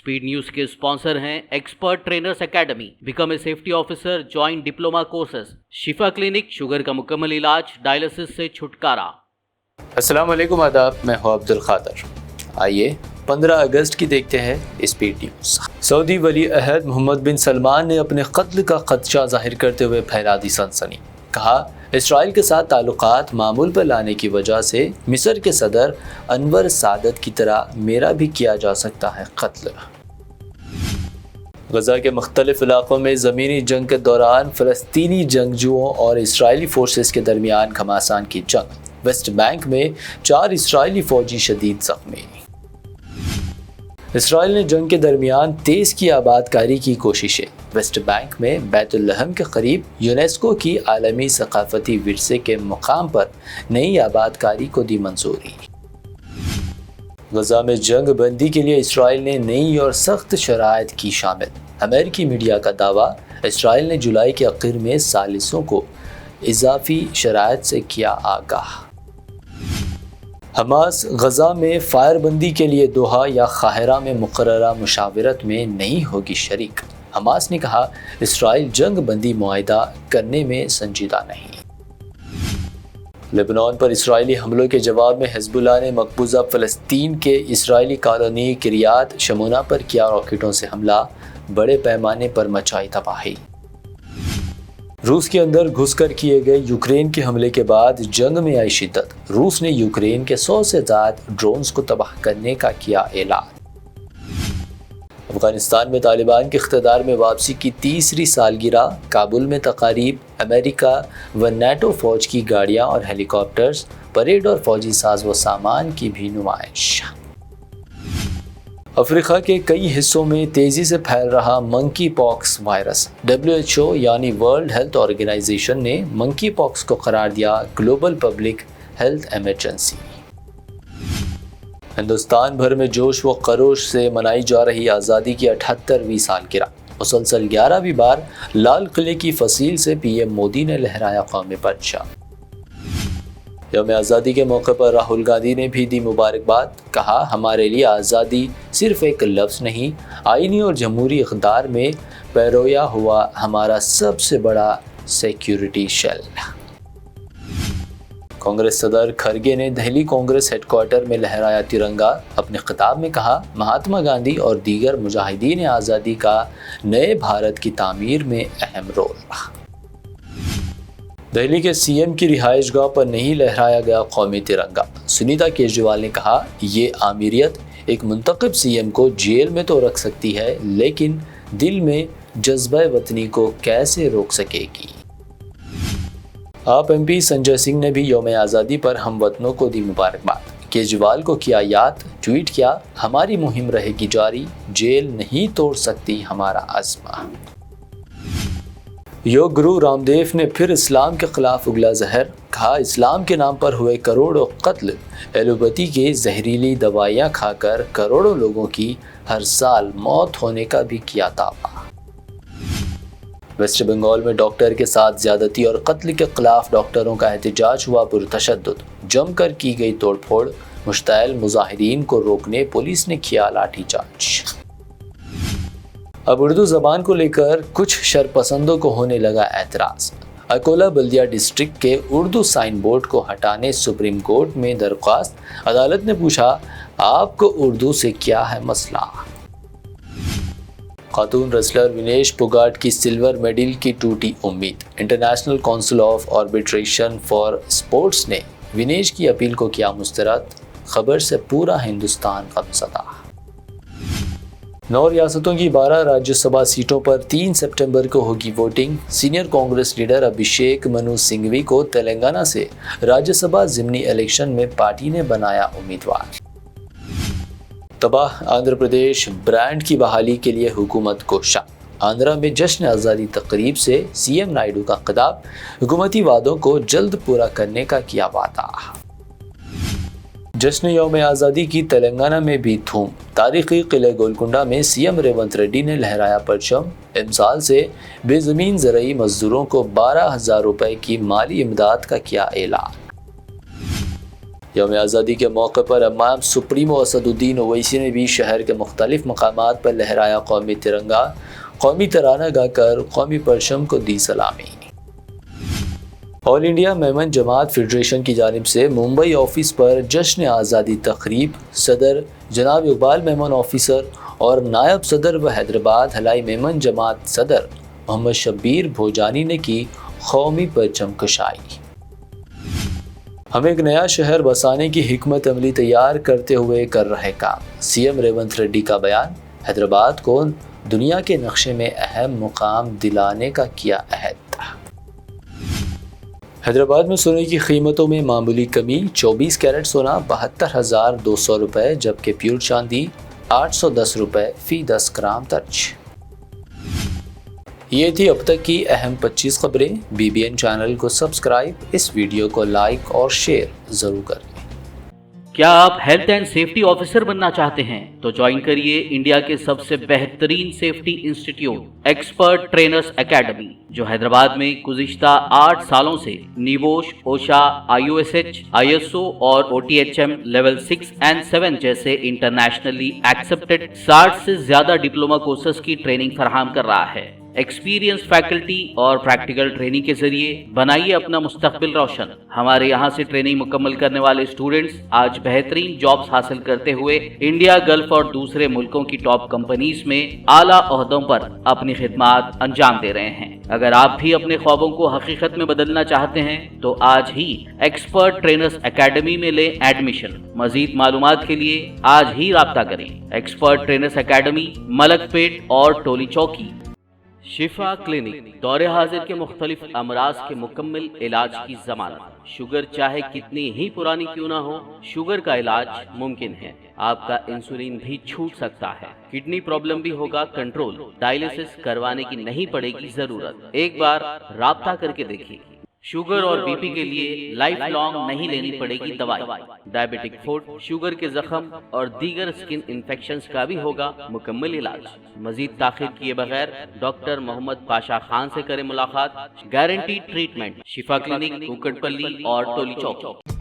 Speed news के sponsor हैं expert trainers academy, become a safety officer, join diploma courses, Shifa clinic, sugar का मुकम्मल इलाज, dialysis से छुटकारा। अस्सलाम वालेकुम, आदाब। मैं हूं अब्दुल खादर। आइए 15 अगस्त की देखते हैं स्पीड न्यूज। सऊदी वली अहद मोहम्मद बिन सलमान ने अपने कत्ल का खदशा जाहिर करते हुए फैला दी सनसनी। कहा, इसराइल के साथ ताल्लुकात मामूल पर लाने की वजह से मिस्र के सदर अनवर सादत की तरह मेरा भी किया जा सकता है कत्ल। गजा के मुख्तलिफ इलाकों में ज़मीनी जंग के दौरान फ़लस्तीनी जंगजुओं और इसराइली फोर्सेस के दरमियान घमासान की जंग। वेस्ट बैंक में 4 इसराइली फौजी शदीद ज़ख्मी। इसराइल ने जंग के दरमियान तेज़ की आबादकारी की कोशिशें। वेस्ट बैंक में बैतुल्लहम के करीब यूनेस्को की आलमी सकाफती विरसे के मुकाम पर नई आबादकारी को दी मंजूरी। गजा में जंग बंदी के लिए इसराइल ने नई और सख्त शराइत की शामिल। अमेरिकी मीडिया का दावा, इसराइल ने जुलाई के आखिर में सालिसों को इजाफी शराइत से किया आगाह। हमास गजा में फायरबंदी के लिए दोहा या काहिरा में मुकर्ररा मुशावरत में नहीं होगी शरीक। हमास ने कहा, इसराइल जंग बंदी मुआहिदा करने में संजीदा नहीं। लेबनान पर इसराइली हमलों के जवाब में हिजबुल्लाह ने मकबूजा फ़लस्तीन के इसराइली कॉलोनी किरियात शमोना पर किया रॉकेटों से हमला। बड़े पैमाने पर मचाई तबाही। रूस के अंदर घुसकर किए गए यूक्रेन के हमले के बाद जंग में आई शिद्दत। रूस ने यूक्रेन के 100 से ज़्यादा ड्रोन्स को तबाह करने का किया ऐलान। अफगानिस्तान में तालिबान के इख्तिदार में वापसी की तीसरी सालगिरह। काबुल में तकारीब। अमेरिका व नेटो फौज की गाड़ियाँ और हेलीकॉप्टर्स, परेड और फौजी साज व सामान की भी नुमाइश। अफ्रीका के कई हिस्सों में तेज़ी से फैल रहा मंकी पॉक्स वायरस। WHO यानी वर्ल्ड हेल्थ ऑर्गेनाइजेशन ने मंकी पॉक्स को करार दिया global public health emergency. Hindustan भर में जोश व खरोश से मनाई जा रही आज़ादी की 78वीं सालगिरह। मुसलसल 11वीं बार लाल किले की फसील से PM मोदी ने लहराया कौमी परचम। यौम आज़ादी के मौके पर राहुल गांधी ने भी दी मुबारकबाद। कहा, हमारे लिए आज़ादी सिर्फ एक लफ्ज़ नहीं, आईनी और जमहूरी इक़्तिदार में पैरोया हुआ हमारा सबसे बड़ा सिक्योरिटी शेल। कांग्रेस सदर खरगे ने दिल्ली कांग्रेस हेडक्वार्टर में लहराया तिरंगा। अपने खिताब में कहा, महात्मा गांधी और दीगर मुजाहिदीन आज़ादी का नए भारत की तामीर में अहम रोल रहा। दिल्ली के CM की रिहाइशगाह पर नहीं लहराया गया कौमी तिरंगा। सुनीता केजरीवाल ने कहा, ये आमीरियत एक मुंतखब CM को जेल में तो रख सकती है, लेकिन दिल में जज्बा वतनी को कैसे रोक सकेगी। आप MP संजय सिंह ने भी यौम आज़ादी पर हम वतनों को दी मुबारकबाद। केजरीवाल को किया याद, ट्वीट किया, हमारी मुहिम रहेगी जारी, जेल नहीं तोड़ सकती हमारा अज़्म। योग गुरु रामदेव ने फिर इस्लाम के खिलाफ उगला जहर। कहा, इस्लाम के नाम पर हुए करोड़ों कत्ल, एलोपैथी के जहरीली दवाइयाँ खाकर करोड़ों लोगों की हर साल मौत होने का भी किया दावा। वेस्ट बंगाल में डॉक्टर के साथ ज्यादती और कत्ल के खिलाफ डॉक्टरों का एहतजाज हुआ पुरतशद्दुद। जमकर की गई तोड़फोड़। मुश्ताइल मुजाहिरीन को रोकने पुलिस ने किया लाठीचार्ज। अब उर्दू ज़बान को लेकर कुछ शरपसंदों को होने लगा एतराज़। अकोला बल्दिया डिस्ट्रिक्ट के उर्दू साइन बोर्ड को हटाने सुप्रीम कोर्ट में दरख्वास्त। अदालत ने पूछा, आपको उर्दू से क्या है मसला। खातून रेसलर विनेश फोगाट की सिल्वर मेडल की टूटी उम्मीद। International council of arbitration for sports ने विनेश की अपील को किया मुस्तरद। खबर से पूरा हिंदुस्तान गमज़दा। 9 रियासतों की 12 राज्यसभा सीटों पर 3 सितंबर को होगी voting. Senior Congress leader Abhishek Manu Singhvi को तेलंगाना से राज्यसभा ज़िमनी इलेक्शन में पार्टी ने बनाया उम्मीदवार। तबाह आंध्र प्रदेश, ब्रांड की बहाली के लिए हुकूमत कोशा। आंध्रा में जश्न आज़ादी तकरीब से CM नायडू का खिताब। हुकूमती वादों को जल्द पूरा करने का किया वादा। जश्न यौम आज़ादी की तेलंगाना में भी धूम। तारीखी किले गोलकुंडा में CM रेवंत रेड्डी ने लहराया परचम। इमसाल से बेज़मीन ज़रई मजदूरों को 12,000 रुपए की माली इमदाद का किया ऐलान। यौम आज़ादी के मौके पर इमाम सुप्रीमो असदुद्दीन ओवैसी ने भी शहर के मुख्तलिफ मकामात पर लहराया कौमी तिरंगा, कौमी तराना गाकर कौमी परचम को दी सलामी। ऑल इंडिया मेमन जमात फेडरेशन की जानिब से मुंबई ऑफिस पर जश्न आज़ादी तकरीब सदर जनाब इकबाल मेमन ऑफिसर और नायब सदर व हैदराबाद हलाई मेमन जमात सदर मोहम्मद शब्बीर भोजानी ने की कौमी परचम कशाई। हम एक नया शहर बसाने की हिकमत अमली तैयार करते हुए कर रहे काम, सीएम रेवंत रेड्डी का बयान। हैदराबाद को दुनिया के नक्शे में अहम मुकाम दिलाने का किया अहद। हैदराबाद में सोने की कीमतों में मामूली कमी, 24 कैरेट सोना 72,200 रुपये जबकि प्योर चांदी 810 रुपये फी 10 ग्राम दर्ज। ये थी अब तक की अहम 25 खबरें। BBN चैनल को सब्सक्राइब, इस वीडियो को लाइक और शेयर ज़रूर करें। क्या आप हेल्थ एंड सेफ्टी ऑफिसर बनना चाहते हैं तो ज्वाइन करिए इंडिया के सबसे बेहतरीन safety institute expert trainers academy, जो हैदराबाद में गुज़िश्ता 8 सालों से निवोश, ओशा, IOSH, ISO और OTHM लेवल 6 एंड 7 जैसे इंटरनेशनली एक्सेप्टेड 60 से ज्यादा डिप्लोमा कोर्सेज की ट्रेनिंग फराहम कर रहा है। एक्सपीरियंस फैकल्टी और प्रैक्टिकल ट्रेनिंग के जरिए बनाइए अपना मुस्तकबिल रोशन। हमारे यहाँ से ट्रेनिंग मुकम्मल करने वाले स्टूडेंट्स आज बेहतरीन जॉब्स हासिल करते हुए इंडिया, गल्फ और दूसरे मुल्कों की टॉप कंपनीज में आला ओहदों पर अपनी खिदमात अंजाम दे रहे हैं। अगर आप भी अपने ख्वाबों को हकीकत में बदलना चाहते हैं तो आज ही एक्सपर्ट ट्रेनर्स एकेडमी में लें एडमिशन। मजीद मालूमात के लिए आज ही राब्ता करें। एक्सपर्ट ट्रेनर्स एकेडमी, मलकपेट और टोली चौकी। शिफा क्लिनिक दौरे हाजिर के मुख्तलिफ अमराज के मुकम्मल इलाज की जमानत। शुगर चाहे कितनी ही पुरानी क्यों ना हो, शुगर का इलाज मुमकिन है। आपका इंसुलिन भी छूट सकता है, किडनी प्रॉब्लम भी होगा कंट्रोल, डायलिसिस करवाने की नहीं पड़ेगी जरूरत। एक बार राब्ता करके देखिए। शुगर और बीपी के लिए लाइफ लॉन्ग नहीं लेनी पड़ेगी दवाई। डायबिटिक फूड, शुगर के जख्म और दीगर स्किन इन्फेक्शंस का भी होगा मुकम्मल इलाज। मजीद ताखिर किए बगैर डॉक्टर मोहम्मद पाशा खान से करें मुलाकात। गारंटी ट्रीटमेंट, शिफा क्लिनिक, कुकटपल्ली और टोली चौक।